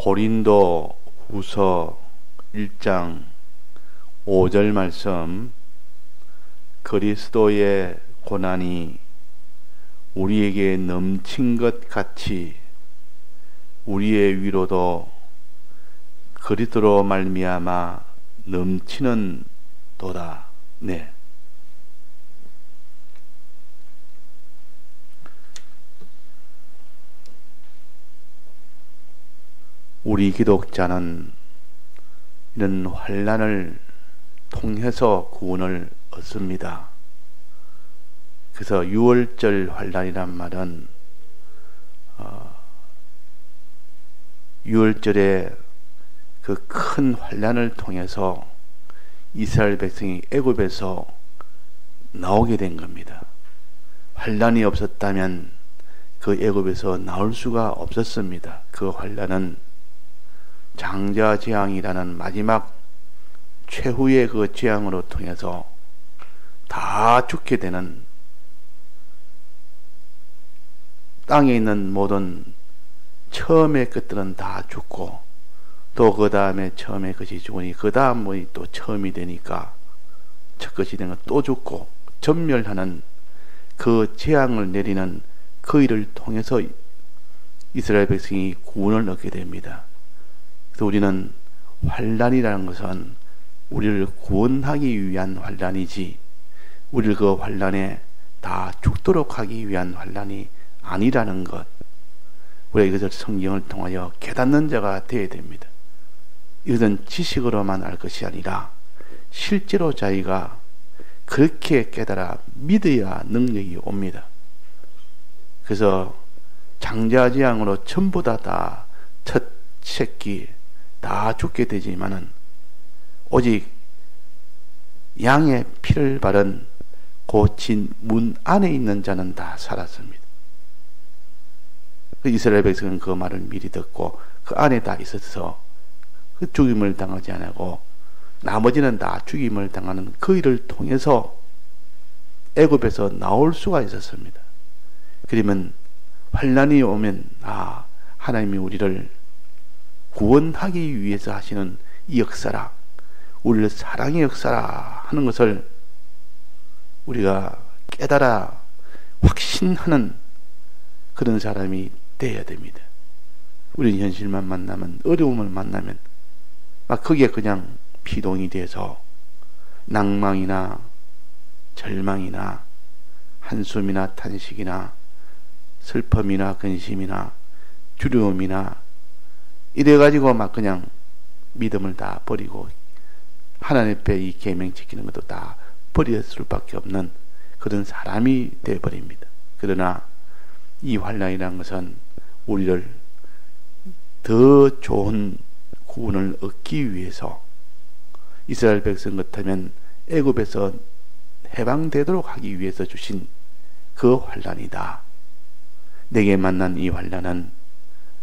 고린도 후서 1장 5절 말씀, 그리스도의 고난이 우리에게 넘친 것 같이 우리의 위로도 그리스도로 말미암아 넘치는 도다. 네. 우리 기독자는 이런 환난을 통해서 구원을 얻습니다. 그래서 유월절 환난이란 말은 유월절에 그 큰 환난을 통해서 이스라엘 백성이 애굽에서 나오게 된 겁니다. 환난이 없었다면 그 애굽에서 나올 수가 없었습니다. 그 환난은 장자재앙이라는 마지막 최후의 그 재앙으로 통해서 다 죽게 되는, 땅에 있는 모든 처음의 것들은 다 죽고 또 그 다음에 처음에 것이 죽으니 그 다음이 또 처음이 되니까 첫 것이 된 건 또 죽고 전멸하는 그 재앙을 내리는 그 일을 통해서 이스라엘 백성이 구원을 얻게 됩니다. 그래서 우리는 환난이라는 것은 우리를 구원하기 위한 환난이지 우리를 그 환난에 다 죽도록 하기 위한 환난이 아니라는 것, 우리가 이것을 성경을 통하여 깨닫는 자가 되어야 됩니다. 이것은 지식으로만 알 것이 아니라 실제로 자기가 그렇게 깨달아 믿어야 능력이 옵니다. 그래서 장자재앙으로 전부 다 첫 새끼 다 죽게 되지만은 오직 양의 피를 바른 고친 문 안에 있는 자는 다 살았습니다. 그 이스라엘 백성은 그 말을 미리 듣고 그 안에 다 있어서 그 죽임을 당하지 않고 나머지는 다 죽임을 당하는 그 일을 통해서 애굽에서 나올 수가 있었습니다. 그러면 환난이 오면 하나님이 우리를 구원하기 위해서 하시는 이 역사라, 우리를 사랑의 역사라 하는 것을 우리가 깨달아 확신하는 그런 사람이 되어야 됩니다. 우리는 현실만 만나면, 어려움을 만나면 막 거기에 그냥 피동이 돼서 낭망이나 절망이나 한숨이나 탄식이나 슬픔이나 근심이나 두려움이나 이래가지고 막 그냥 믿음을 다 버리고 하나님 앞에 이 계명 지키는 것도 다 버릴 수밖에 없는 그런 사람이 되어버립니다. 그러나 이 환난이라는 것은 우리를 더 좋은 구원을 얻기 위해서 이스라엘 백성 같으면 애굽에서 해방되도록 하기 위해서 주신 그 환난이다. 내게 만난 이 환난은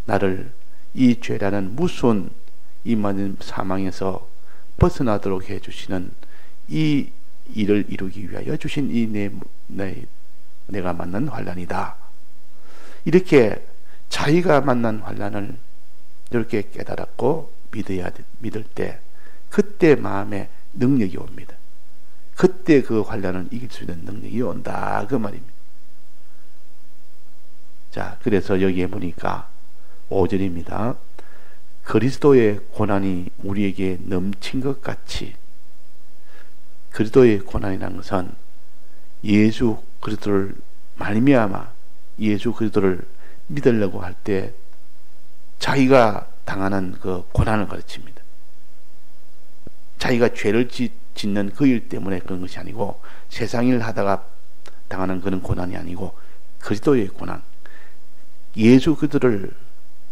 나를 이 죄라는 무서운 이 많은 사망에서 벗어나도록 해주시는 이 일을 이루기 위하여 주신 이 내가 만난 환난이다. 이렇게 자기가 만난 환난을 이렇게 깨달았고 믿을 때 그때 마음에 능력이 옵니다. 그때 그 환난을 이길 수 있는 능력이 온다 그 말입니다. 자, 그래서 여기에 보니까 5절입니다. 그리스도의 고난이 우리에게 넘친 것 같이, 그리스도의 고난이라는 것은 예수 그리스도를 말미암아 예수 그리스도를 믿으려고 할 때 자기가 당하는 그 고난을 가르칩니다. 자기가 죄를 짓는 그 일 때문에 그런 것이 아니고 세상 일 하다가 당하는 그런 고난이 아니고 그리스도의 고난, 예수 그리스도를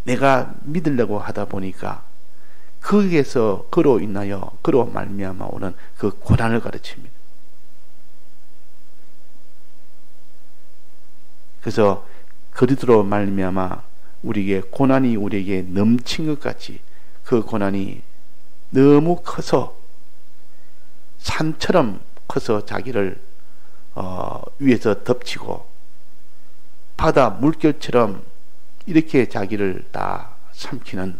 내가 믿으려고 하다 보니까 거기에서 그로 인하여 그로 말미암아 오는 그 고난을 가르칩니다. 그래서 그리스도로 말미암아 고난이 우리에게 넘친 것 같이 그 고난이 너무 커서 산처럼 커서 자기를 위에서 덮치고 바다 물결처럼 이렇게 자기를 다 삼키는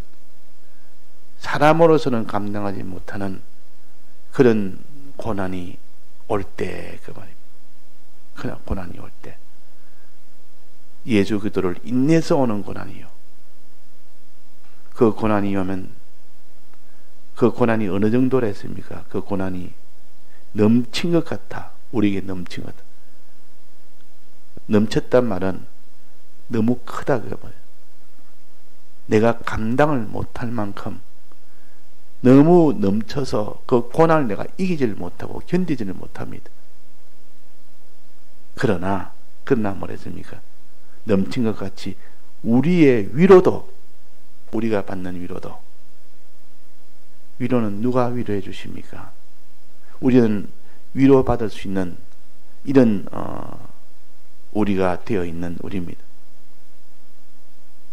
사람으로서는 감당하지 못하는 그런 고난이 올 때, 그 말입니다. 그런 고난이 올 때. 예수 그리스도를 인내서 오는 고난이요. 그 고난이 오면, 그 고난이 어느 정도로 했습니까? 그 고난이 넘친 것 같아. 우리에게 넘친 것 같아. 넘쳤단 말은 너무 크다, 그 말이에요. 내가 감당을 못할 만큼 너무 넘쳐서 그 고난을 내가 이기지를 못하고 견디지를 못합니다. 그러나 뭐랬습니까? 넘친 것 같이 우리의 위로도, 우리가 받는 위로는 누가 위로해 주십니까? 우리는 위로받을 수 있는 이런 우리가 되어 있는 우리입니다.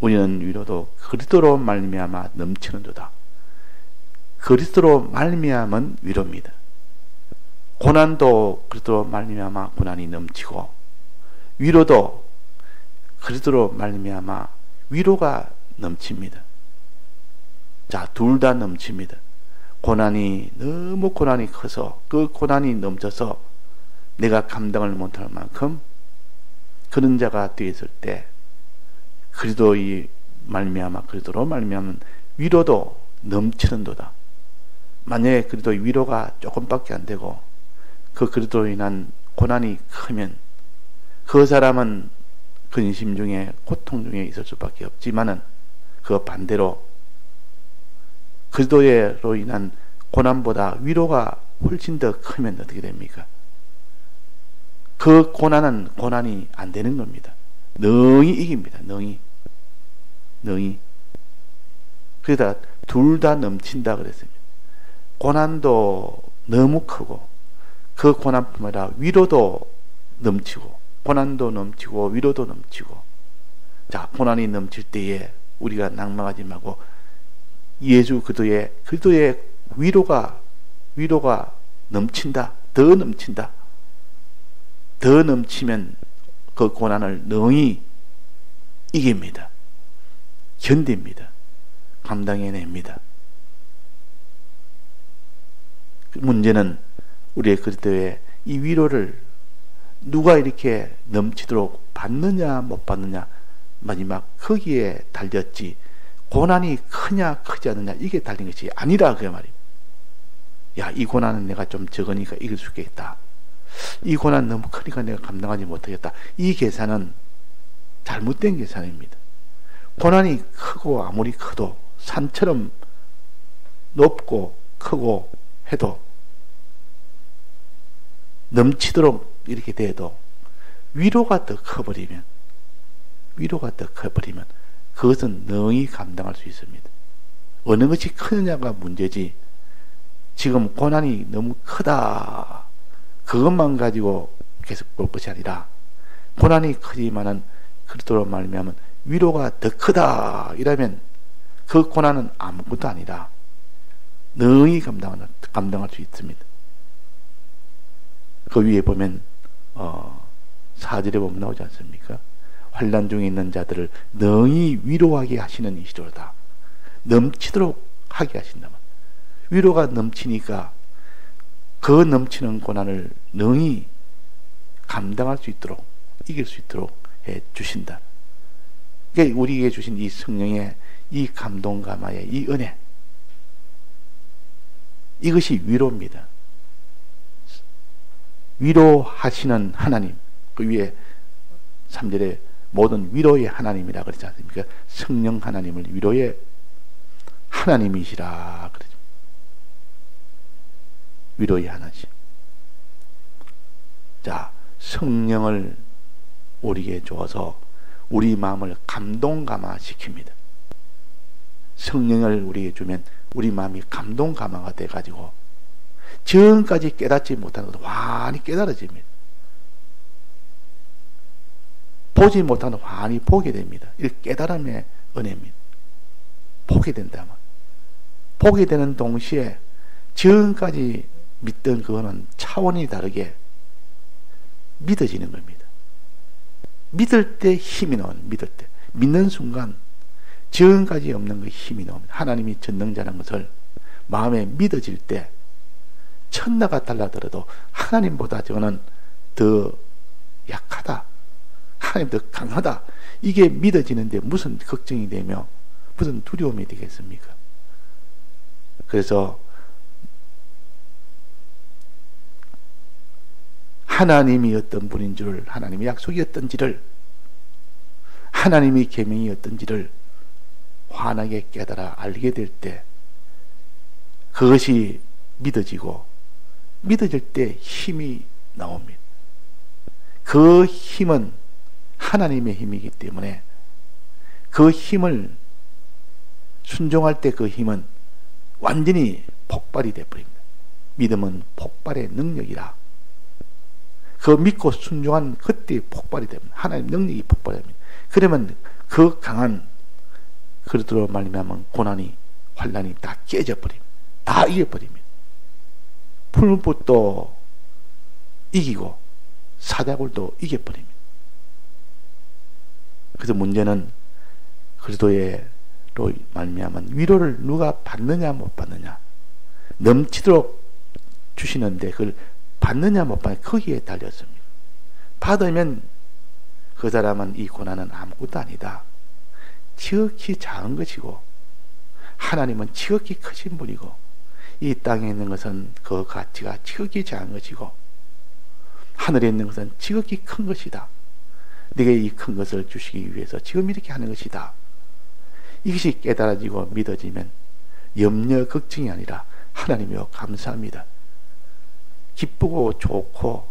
우리는 위로도 그리스도로 말미암아 넘치는도다. 그리스도로 말미암은 위로입니다. 고난도 그리스도로 말미암아 고난이 넘치고, 위로도 그리스도로 말미암아 위로가 넘칩니다. 자, 둘 다 넘칩니다. 너무 고난이 커서 그 고난이 넘쳐서 내가 감당을 못할 만큼 그런 자가 되었을 때 그리스도로 말미암은 위로도 넘치는도다. 만약에 그리스도 위로가 조금밖에 안 되고 그 그리스도로 인한 고난이 크면 그 사람은 근심 중에, 고통 중에 있을 수밖에 없지만은, 그 반대로 그리스도로 인한 고난보다 위로가 훨씬 더 크면 어떻게 됩니까? 그 고난이 안 되는 겁니다. 능히 이깁니다. 능히. 그러다 둘 다 넘친다 그랬습니다. 고난도 너무 크고 그 고난뿐만 아니라 위로도 넘치고, 고난도 넘치고 위로도 넘치고. 자, 고난이 넘칠 때에 우리가 낭망하지 말고 예수 그리스도의 위로가 넘친다. 더 넘친다. 더 넘치면 그 고난을 능히 이깁니다. 견딥니다. 감당해냅니다. 문제는 우리의 그리스도의 이 위로를 누가 이렇게 넘치도록 받느냐 못 받느냐, 마지막 거기에 달렸지, 고난이 크냐 크지 않느냐 이게 달린 것이 아니라 그 말입니다. 야, 이 고난은 내가 좀 적으니까 이길 수 있겠다. 이 고난 너무 크니까 내가 감당하지 못하겠다. 이 계산은 잘못된 계산입니다. 고난이 크고 아무리 커도, 산처럼 높고 크고 해도, 넘치도록 이렇게 돼도 위로가 더 커버리면 그것은 능히 감당할 수 있습니다. 어느 것이 크느냐가 문제지, 지금 고난이 너무 크다 그것만 가지고 계속 볼 것이 아니라, 고난이 크지만은 그리스도로 말미암은 위로가 더 크다 이러면 그 고난은 아무것도 아니라 능히 감당할 수 있습니다. 그 위에 보면 4절에 보면 나오지 않습니까? 환난 중에 있는 자들을 능히 위로하게 하시는 이시로다. 넘치도록 하게 하신다면, 위로가 넘치니까 그 넘치는 고난을 능히 감당할 수 있도록, 이길 수 있도록 해 주신다. 그게 우리에게 주신 이 성령의 이 감동 감화의 이 은혜, 이것이 위로입니다. 위로하시는 하나님, 그 위에 3절에 모든 위로의 하나님이라 그러지 않습니까? 성령 하나님을 위로의 하나님이시라 그러죠. 위로의 하나님. 자, 성령을 우리에게 주어서 우리 마음을 감동 감화시킵니다. 성령을 우리에게 주면 우리 마음이 감동 감화가 돼가지고 지금까지 깨닫지 못한 것도 환히 깨달아집니다. 보지 못한 것도 환히 보게 됩니다. 이 깨달음의 은혜입니다. 보게 된다면, 보게 되는 동시에 지금까지 믿던 그거는 차원이 다르게 믿어지는 겁니다. 믿을 때 힘이 나오는, 믿을 때 믿는 순간 지금까지 없는 그 힘이 나옵니다. 하나님이 전능자라는 것을 마음에 믿어질 때 천나가 달라들어도 하나님보다 저는 더 약하다, 하나님 더 강하다, 이게 믿어지는데 무슨 걱정이 되며 무슨 두려움이 되겠습니까? 그래서 하나님이 어떤 분인 줄을, 하나님의 약속이 어떤지를, 하나님의 계명이 어떤지를 환하게 깨달아 알게 될 때 그것이 믿어지고, 믿어질 때 힘이 나옵니다. 그 힘은 하나님의 힘이기 때문에 그 힘을 순종할 때 그 힘은 완전히 폭발이 되어버립니다. 믿음은 폭발의 능력이라. 그 믿고 순종한 그때 폭발이 됩니다. 하나님 능력이 폭발됩니다. 그러면 그 강한 그릇으로 말미암은 고난이, 환난이 다 깨져버립니다. 다 이겨버립니다. 풀무불도 이기고 사자굴도 이겨버립니다. 그래서 문제는 그리스도로 말미암은 위로를 누가 받느냐 못 받느냐, 넘치도록 주시는데 그걸 받느냐 못 받느냐, 거기에 달렸습니다. 받으면 그 사람은 이 고난은 아무것도 아니다, 지극히 작은 것이고 하나님은 지극히 크신 분이고 이 땅에 있는 것은 그 가치가 지극히 작은 것이고 하늘에 있는 것은 지극히 큰 것이다. 네게 이 큰 것을 주시기 위해서 지금 이렇게 하는 것이다. 이것이 깨달아지고 믿어지면 염려 걱정이 아니라 하나님이여 감사합니다, 기쁘고 좋고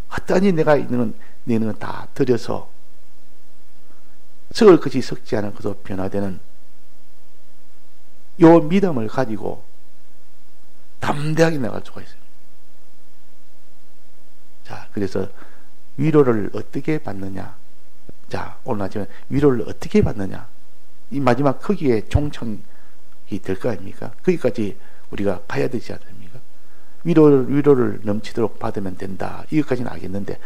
어떠하니 내가 있는 건 다 드려서 썩을 것이 썩지 않을 것으로 변화되는 요 믿음을 가지고 담대하게 나갈 수가 있어요. 자, 그래서 위로를 어떻게 받느냐. 자, 오늘 아침에 위로를 어떻게 받느냐. 이 마지막 거기에 종착이 될 거 아닙니까? 거기까지 우리가 가야 되지 않습니까? 위로를 넘치도록 받으면 된다. 이것까지는 알겠는데,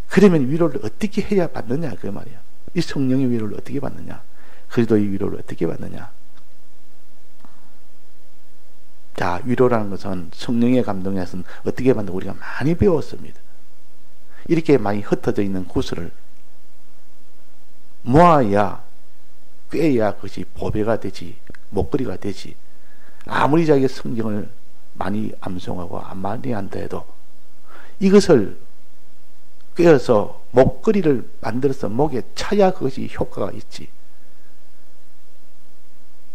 그러면 위로를 어떻게 해야 받느냐, 그 말이야. 이 성령의 위로를 어떻게 받느냐, 그리스도의 위로를 어떻게 받느냐. 자, 위로라는 것은 성령의 감동에서는 어떻게 받는가 우리가 많이 배웠습니다. 이렇게 많이 흩어져 있는 구슬을 모아야, 꿰야 그것이 보배가 되지, 목걸이가 되지. 아무리 자기가 성경을 많이 암송하고 많이 한다 해도 이것을 꿰어서 목걸이를 만들어서 목에 차야 그것이 효과가 있지.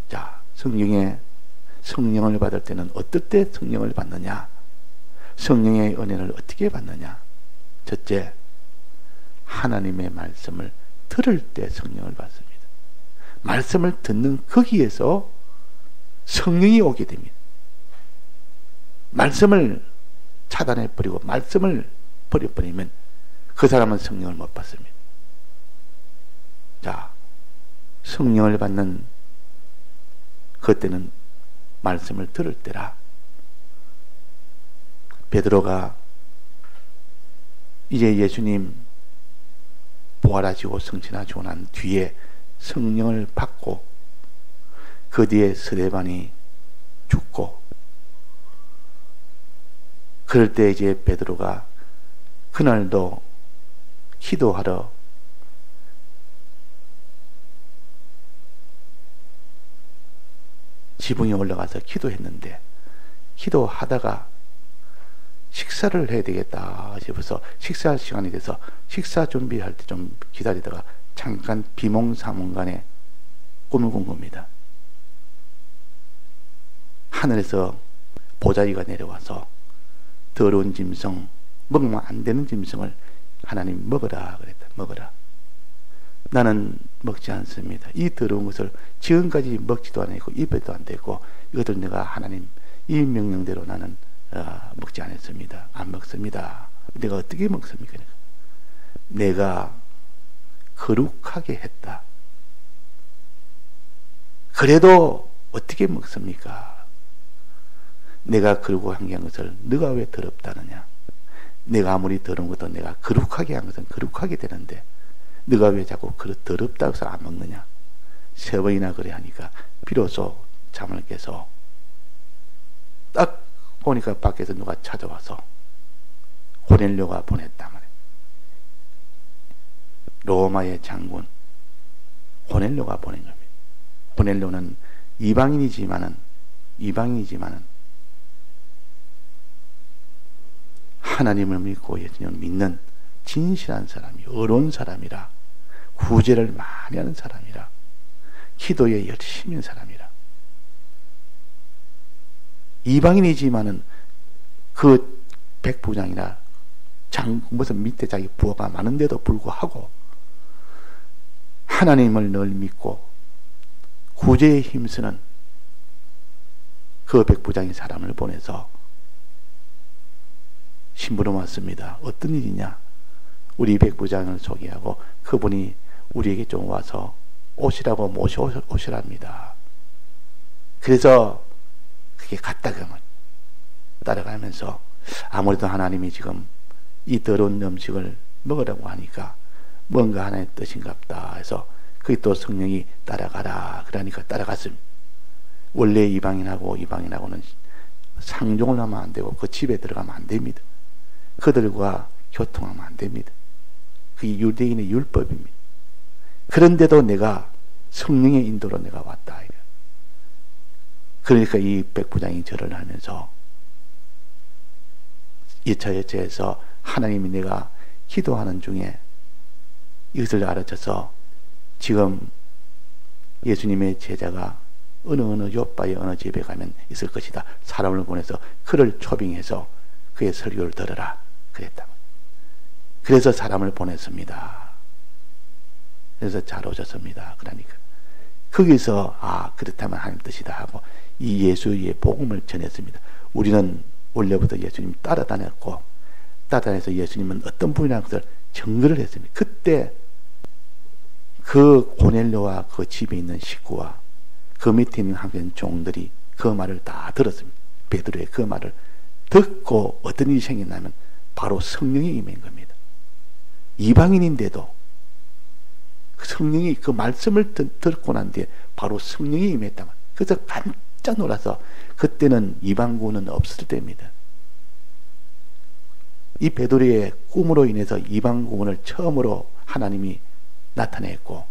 자, 성령을 받을 때는 어떨 때 성령을 받느냐, 성령의 은혜를 어떻게 받느냐. 첫째, 하나님의 말씀을 들을 때 성령을 받습니다. 말씀을 듣는 거기에서 성령이 오게 됩니다. 말씀을 차단해버리고 말씀을 버려버리면 그 사람은 성령을 못 받습니다. 자, 성령을 받는 그때는 말씀을 들을 때라. 베드로가 이제 예수님 부활하시고 승천하시고 난 뒤에 성령을 받고 그 뒤에 스데반이 죽고, 그럴 때 이제 베드로가 그날도 기도하러 지붕에 올라가서 기도했는데, 기도하다가 식사를 해야 되겠다 싶어서 식사 시간이 돼서 식사 준비할 때 좀 기다리다가 잠깐 비몽사몽간에 꿈을 꾼 겁니다. 하늘에서 보자기가 내려와서 더러운 짐승, 먹으면 안 되는 짐승을 하나님 먹어라 그랬다. 먹어라. 나는 먹지 않습니다. 이 더러운 것을 지금까지 먹지도 않았고 입에도 안 대고 이것들 내가 하나님 이 명령대로 나는 먹지 않았습니다. 안 먹습니다. 내가 어떻게 먹습니까? 내가 거룩하게 했다. 그래도 어떻게 먹습니까? 내가 거룩하게 한 것을 너가 왜 더럽다느냐? 내가 아무리 더러운 것도 내가 거룩하게 한 것은 거룩하게 되는데 너가 왜 자꾸 더럽다고 해서 안 먹느냐? 3번이나 그래 하니까 비로소 잠을 깨서 딱 보니까 밖에서 누가 찾아와서 고넬료가 보냈단 말이에요. 로마의 장군 고넬료가 보낸 겁니다. 고넬료는 이방인이지만은 하나님을 믿고 예수님을 믿는 진실한 사람이, 의로운 사람이라, 구제를 많이 하는 사람이라, 기도에 열심히 있는 사람이라, 이방인이지만은 그 백부장이나 무슨 밑에 자기 부하가 많은데도 불구하고 하나님을 늘 믿고 구제에 힘쓰는 그 백부장이 사람을 보내서 심부름 왔습니다. 어떤 일이냐? 우리 백부장을 소개하고 그분이 우리에게 좀 와서 오시라고 모셔오시랍니다. 그래서 그게 갔다가 따라가면서 아무래도 하나님이 지금 이 더러운 음식을 먹으라고 하니까 뭔가 하나의 뜻인갑다 해서 그게 또 성령이 따라가라 그러니까 따라갔습니다. 원래 이방인하고는 상종을 하면 안 되고 그 집에 들어가면 안 됩니다. 그들과 교통하면 안 됩니다. 그게 유대인의 율법입니다. 그런데도 내가 성령의 인도로 내가 왔다. 그러니까 이 백부장이 절을 하면서 여차여차해서 하나님이 내가 기도하는 중에 이것을 알아쳐서 지금 예수님의 제자가 어느 요바의 어느 집에 가면 있을 것이다. 사람을 보내서 그를 초빙해서 그의 설교를 들으라. 그랬다. 그래서 사람을 보냈습니다. 그래서 잘 오셨습니다. 그러니까 거기서 그렇다면 하나님 뜻이다 하고 이 예수의 복음을 전했습니다. 우리는 원래부터 예수님 따라다녔고 따라다녀서 예수님은 어떤 분이라는 것을 증거를 했습니다. 그때 그 고넬료와 그 집에 있는 식구와 그 밑에 있는 한편 종들이 그 말을 다 들었습니다. 베드로의 그 말을 듣고 어떤 일이 생겼냐면 바로 성령이 임한 겁니다. 이방인인데도 성령이 그 말씀을 듣고 난 뒤에 바로 성령이 임했다. 그래서 깜짝 놀라서 그때는 이방구는 없을 때입니다. 이 베드로의 꿈으로 인해서 이방구문을 처음으로 하나님이 나타냈고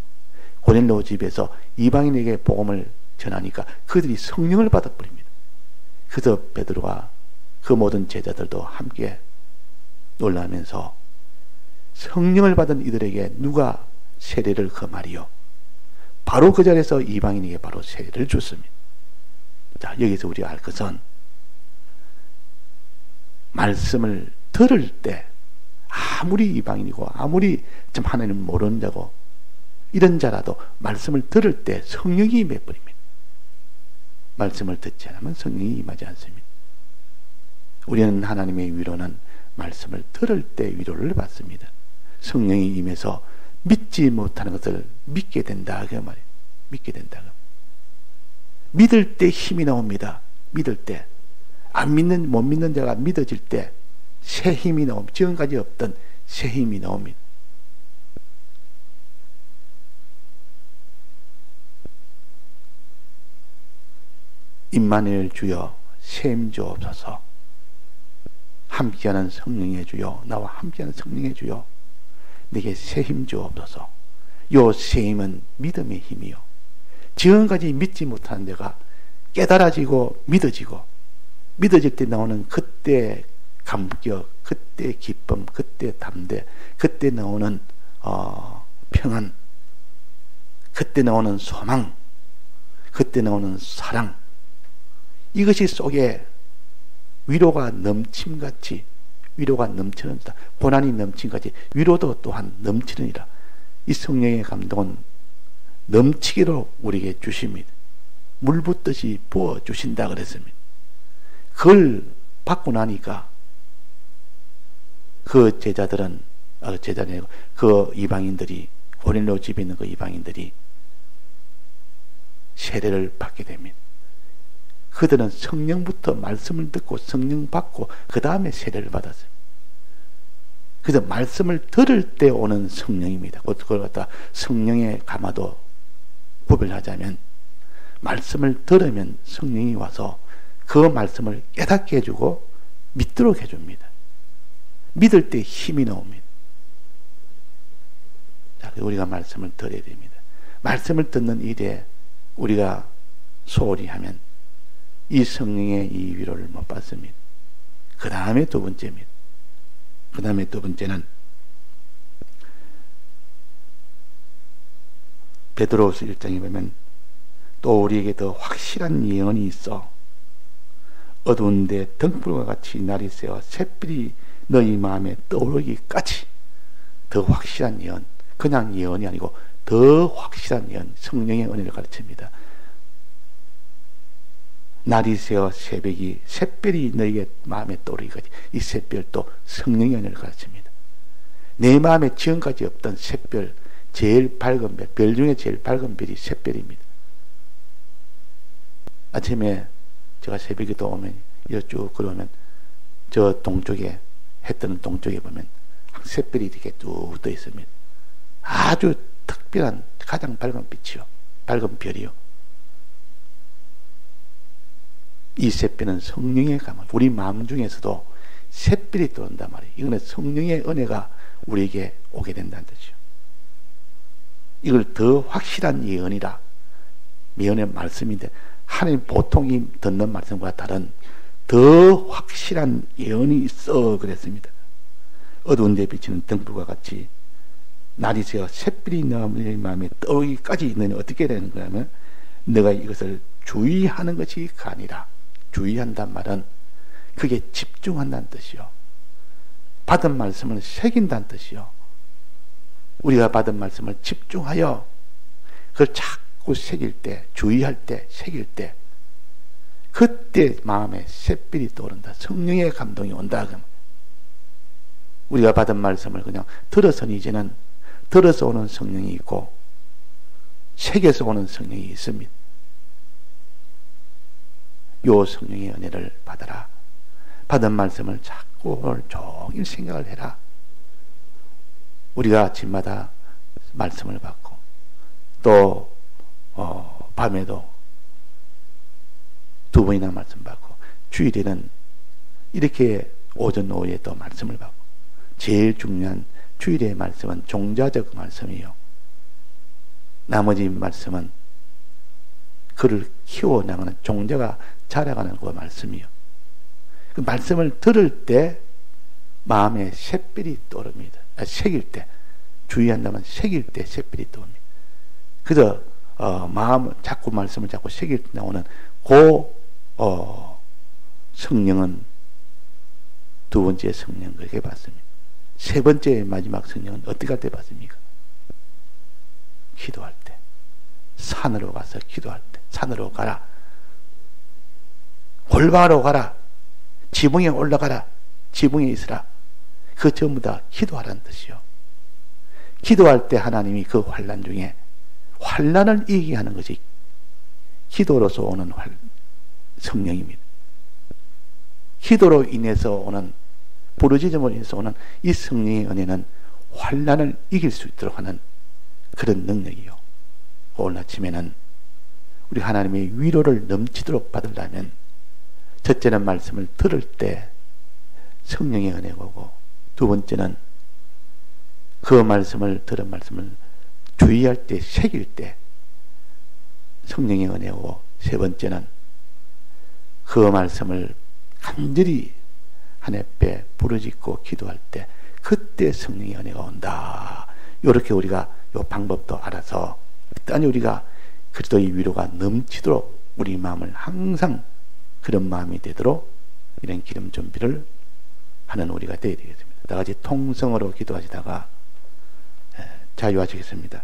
고넬료 집에서 이방인에게 복음을 전하니까 그들이 성령을 받아버립니다. 그래서 베드로와 그 모든 제자들도 함께 놀라면서 성령을 받은 이들에게 누가 세례를 금하리요? 바로 그 자리에서 이방인에게 바로 세례를 줬습니다. 자, 여기서 우리가 알 것은 말씀을 들을 때 아무리 이방인이고 아무리 좀 하나님 모르는 자고 이런 자라도 말씀을 들을 때 성령이 임해버립니다. 말씀을 듣지 않으면 성령이 임하지 않습니다. 우리는 하나님의 위로는 말씀을 들을 때 위로를 받습니다. 성령이 임해서 믿지 못하는 것을 믿게 된다 그 말이에요. 믿게 된다. 믿을 때 힘이 나옵니다. 믿을 때 못 믿는 자가 믿어질 때 새 힘이 나옵니다. 지금까지 없던 새 힘이 나옵니다. 임마누엘 주여 셈 주옵소서. 함께하는 성령의 주여 나와 함께하는 성령의 주여 내게 새 힘 주옵소서. 요 새 힘은 믿음의 힘이요. 지금까지 믿지 못하는 데가 깨달아지고 믿어질 때 나오는 그때 감격, 그때 기쁨, 그때 담대, 그때 나오는 평안, 그때 나오는 소망, 그때 나오는 사랑, 이것이 속에 위로가 넘침같이 위로가 넘치는다. 고난이 넘침같이 위로도 또한 넘치느니라. 이 성령의 감동은 넘치기로 우리에게 주십니다. 물 붓듯이 부어주신다 그랬습니다. 그걸 받고 나니까 그 제자들은 그 이방인들이 고넬료 집에 있는 그 이방인들이 세례를 받게 됩니다. 그들은 성령부터 말씀을 듣고 성령 받고 그 다음에 세례를 받았어요. 그래서 말씀을 들을 때 오는 성령입니다. 그걸 갖다 성령의 가마도 비법을 하자면 말씀을 들으면 성령이 와서 그 말씀을 깨닫게 해주고 믿도록 해줍니다. 믿을 때 힘이 나옵니다. 자, 우리가 말씀을 들어야 됩니다. 말씀을 듣는 일에 우리가 소홀히 하면 이 성령의 이 위로를 못 받습니다. 그 다음에 두 번째입니다. 그 다음에 두 번째는 베드로후서 1장에 보면 또 우리에게 더 확실한 예언이 있어 어두운데 등불과 같이 날이 새어 샛별이 너희 마음에 떠오르기까지 더 확실한 예언, 그냥 예언이 아니고 더 확실한 예언, 성령의 은혜를 가르칩니다. 날이 새어 샛별이 너희의 마음에 떠오르기까지, 이 샛별도 성령의 은혜를 가르칩니다. 내 마음에 지금까지 없던 샛별, 제일 밝은 별, 별 중에 제일 밝은 별이 샛별입니다. 아침에 제가 새벽에 또 오면 이렇게 쭉 걸어오면 저 동쪽에, 해 뜨는 동쪽에 보면 샛별이 이렇게 쭉 떠 있습니다. 아주 특별한 가장 밝은 빛이요, 밝은 별이요. 이 샛별은 성령의 감화, 우리 마음 중에서도 샛별이 떠온단 말이에요. 이거는 성령의 은혜가 우리에게 오게 된다는 뜻이요. 이걸 더 확실한 예언이라, 예언의 말씀인데 하나님 보통 듣는 말씀과 다른 더 확실한 예언이 있어 그랬습니다. 어두운 데 비치는 등불과 같이 날이 새어 샛별이 너희 마음에 떠오르기까지 있는 어떻게 되는 거냐면 너가 이것을 주의하는 것이 아니라, 주의한단 말은 그게 집중한다는 뜻이요. 받은 말씀을 새긴다는 뜻이요. 우리가 받은 말씀을 집중하여 그걸 자꾸 새길 때, 주의할 때, 새길 때, 그때 마음에 샛별이 떠오른다. 성령의 감동이 온다. 우리가 받은 말씀을 그냥 들어서는 이제는 들어서 오는 성령이 있고 새겨서 오는 성령이 있습니다. 요 성령의 은혜를 받아라. 받은 말씀을 자꾸 오늘 종일 생각을 해라. 우리가 아침마다 말씀을 받고 또 밤에도 두 번이나 말씀 받고 주일에는 이렇게 오전 오후에 또 말씀을 받고, 제일 중요한 주일의 말씀은 종자적 말씀이요. 나머지 말씀은 그를 키워나가는 종자가 자라가는 그 말씀이요. 그 말씀을 들을 때 마음에 샛별이 떠오릅니다. 새길 때, 주의한다면 새길 때 샛별이 떠오릅니다. 그래서 마음을 자꾸 말씀을 자꾸 새길 때 나오는 성령은 두 번째 성령 그렇게 봤습니다. 세 번째 마지막 성령은 어떻게 할 때 봤습니까? 기도할 때, 산으로 가서 기도할 때, 산으로 가라, 골방으로 가라, 지붕에 올라가라, 지붕에 있으라. 그 전부 다 기도하라는 뜻이요. 기도할 때 하나님이 그 환난 중에 환난을 이기게 하는 것이 기도로서 오는 성령입니다. 기도로 인해서 오는, 부르짖음으로 인해서 오는 이 성령의 은혜는 환난을 이길 수 있도록 하는 그런 능력이요. 오늘 아침에는 우리 하나님의 위로를 넘치도록 받으려면 첫째는 말씀을 들을 때 성령의 은혜가 오고, 두 번째는 그 말씀을 들은 말씀을 주의할 때, 새길 때 성령의 은혜고, 세 번째는 그 말씀을 간절히 하나님께 부르짖고 기도할 때 그때 성령의 은혜가 온다. 이렇게 우리가 이 방법도 알아서 일단 우리가 그리스도의 위로가 넘치도록 우리 마음을 항상 그런 마음이 되도록 이런 기름 준비를 하는 우리가 되어야 되겠습니다. 다 같이 통성으로 기도하시다가 자유하시겠습니다.